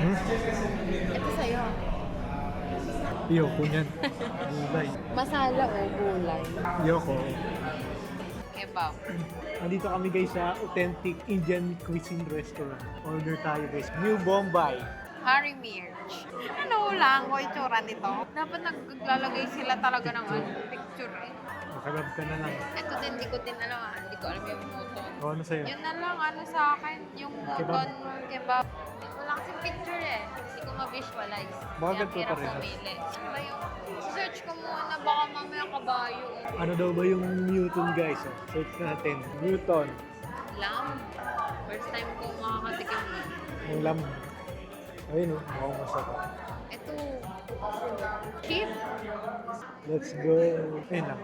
Ito sa'yo. Ayoko niyan. Gulay. Masala o gulay? Ayoko. Kebab. Andito kami guys sa authentic Indian cuisine restaurant. Order tayo guys. New Bombay. Harry Mirch. Ano lang ko itsura nito? Dapat naglalagay sila talaga ng picture eh. Makarab ka na lang. Ito din, hindi ko din alam. Hindi ko alam yung muton. O ano sa'yo? Yun na lang, ano sa akin, yung Kebab. muton, kebab. Wala kasing picture eh. Hindi ko ma-visualize. Baka Kaya ganito hirap parehas. pumili. Ano ba yung... Search ko muna, baka mamaya kabayo. Ano daw ba yung Newton guys? Oh, search natin. Newton. Lamb. First time ko makakatikim nun. Ang lamb. Ayun oh, mukhang masarap. Ito. Cheap. Let's go. Ayun lang.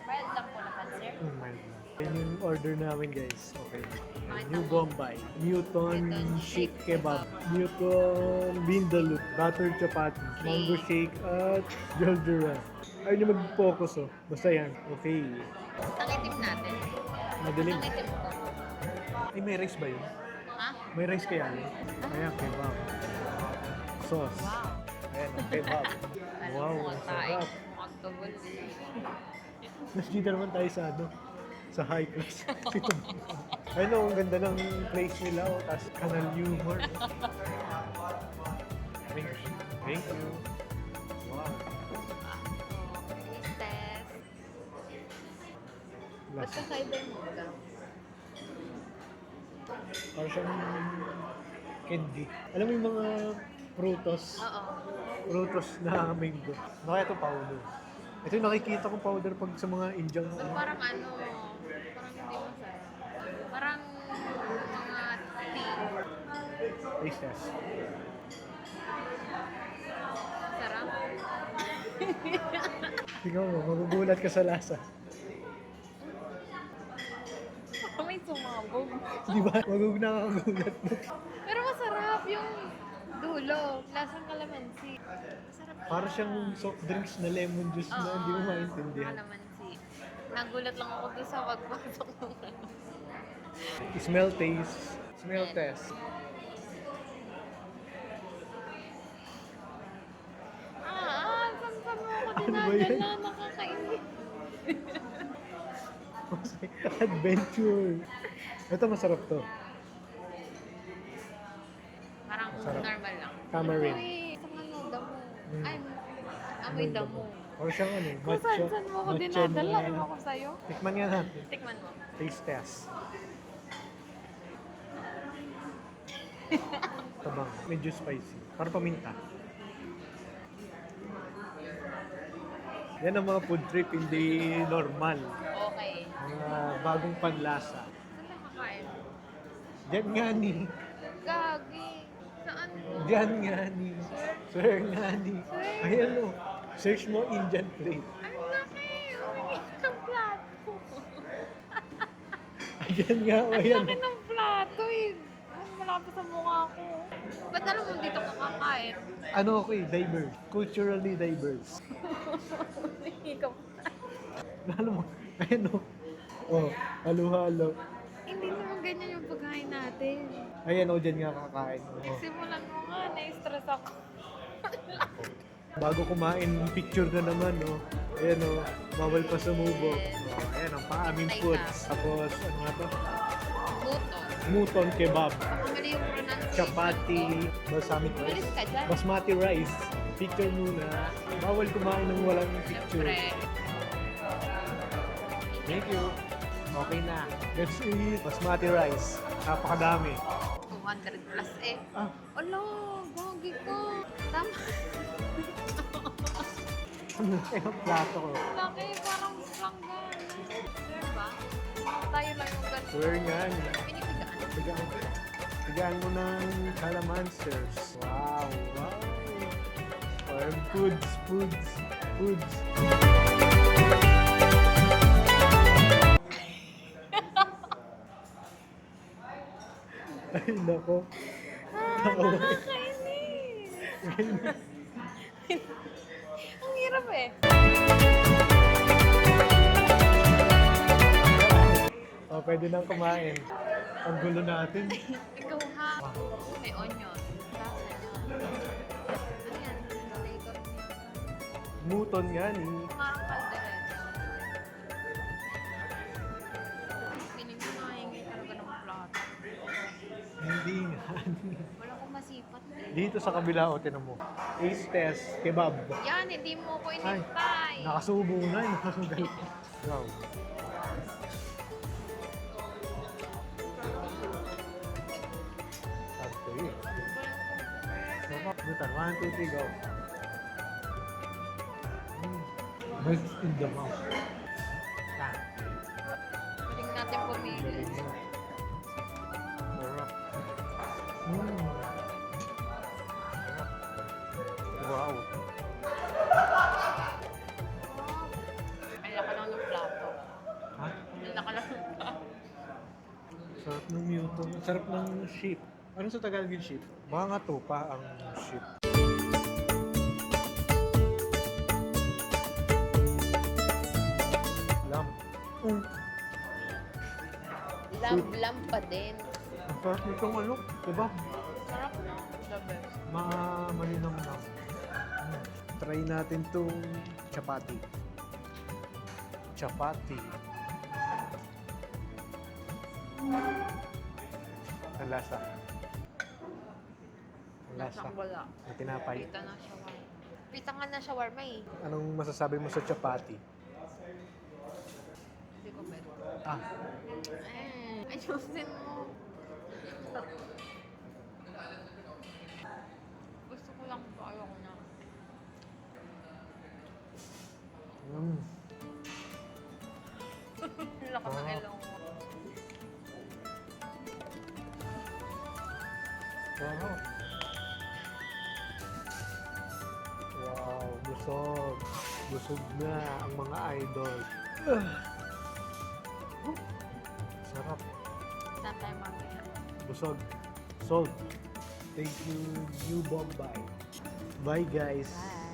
Mild lang po naman, sir. Mild lang. Ayun yung order namin guys. Okay. Bakit New naman? Bombay. Newton Newton Shake Shake Kebab. Newton Vindaloo. Butter Chapati. Mango Shake at Jaldura. Ayun yung mag-focus oh. Basta yan. Okay. Tangitim natin. Madilim. Tangitim ko. Ay, may rice ba yun? Ha? May rice kaya yun? Ayan, kebab. Sauce. Wow. Ayan, ang kebab. Alam Wow, mo, ang tayo. sarap. Magkabul. Mas dito naman tayo sa ano, sa high class. Ayun oh, ang ganda ng place nila. Oh, tapos Canal Humor. Thank you. Wow. Test. Ba't Last. kakaiba mo ka? Parang siyang candy. Alam mo yung mga prutos? Oo. Prutos na mango. Nakaya ito powder. Ito yung nakikita kong powder pag sa mga Indian. Ba't parang ano, parang hindi masarap. Parang mga tea. Taste test. Sarap. Tingnan mo, magugulat ka sa lasa. May sumabog. Di ba? Nakakagulat mo. Pero masarap yung dulo. Lasang kalamansi. Masarap. Para siyang soft drinks na lemon juice na hindi mo maintindihan. Kalamansi. Nagulat lang ako doon sa pagpasok ng Smell taste. Smell test. Saan mo ako Ano ba yan? dinadala? Nakakainis. Adventure. Ito masarap to. Parang Masarap. normal lang. Tamarind. Uy, isang ano, damo. Mm. Ay, amoy damo. Or siyang ano, Kung saan mo ako dinadala, ano ako sa'yo? Tikman nga natin. Tikman mo. Taste test. Tabang. Medyo spicy. Para paminta. Yan ang mga food trip, hindi normal. Okay. Mga bagong panlasa. Saan nakakain? Diyan nga ni. Gagi. Saan mo? Diyan nga ni. Sir nga ni. Ayan o. Search mo Indian plate. Ang laki! Umingit ng plato. Ayan nga o. Ang Ayan. laki ng plato eh. Ang malapit sa mukha ko. Ba't alam mo dito kakakain? Ano ako eh, diverse. Culturally diverse. Ikaw. Alam mo, ayan o. Oh, halo-halo. Hindi naman ganyan yung pagkain natin. Ayan o, dyan nga kakain. Oh. Simulan mo nga, na-stress ako. Bago kumain, picture na naman, no? Ayan, no? Bawal pa sumubo. Oh, ayan, ang pa-aming foods. Tapos, ano nga to? Buto. Muton kebab, Baka mali yung pronunciation chapati, ko. balsamic Umalis rice, ka dyan. basmati rice. Picture muna. Bawal kumain ng walang picture. Siyempre. Thank you. Okay na. Let's eat basmati rice. Napakadami. 200 plus eh. Ah, Ala, gagi ko. Tama. ano ang plato ko? Laki, parang langgan. Sure ba? Tayo lang yung ganito. Swear nga. Pinipigaan. Tigaan mo ng calamancers. Wow, wow. Or foods. Ay, nako. Nakakainis. Ang hirap eh. Oh, pwede nang kumain. Ang gulo natin. Ikaw ha. May onion. Lasa niya. Muton nga ni. Parang kaldereta. Piling ko nahingi talaga ng plato. Hindi nga. Wala akong masipat eh. Dito sa kabila, o tinan mo. Ace test, kebab. Yan, hindi mo ko Ay, inintay. nakasubo na eh. Nakagalit. Wow. Okay. Butan, 1, 2, 3, go. Melts in the mouth. Ah, Piling natin pumili. galing mo. Sarap. Mm. Sarap. Wow. Ang laka lang ng plato. Ha? Ang laka lang ng plato. Sarap ng Newton. Sarap ng sheep. Ano sa Tagalog yung sheep? Mga tupa ang sheep. Lamb. Lamb pa din. Ang sarap nitong ano, diba? Sarap na. The best. Mga malinamnam. Try natin tong chapati. Chapati. Ang lasa. Ang lasa. Lasang wala. Ang tinapay. Pita na shawarma. Pita nga na shawarma eh. Anong masasabi mo sa chapati? Hindi ko bet. Ah, Ayusin mo. Gusto ko lang ito. Ayoko na. mm. Laka ng ilong mo. Wow. Wow, busog. Busog na ang mga idol. Sarap. Saan tayo mamaya? Busog. Sold. Thank you, New Bombay. Bye guys. Bye.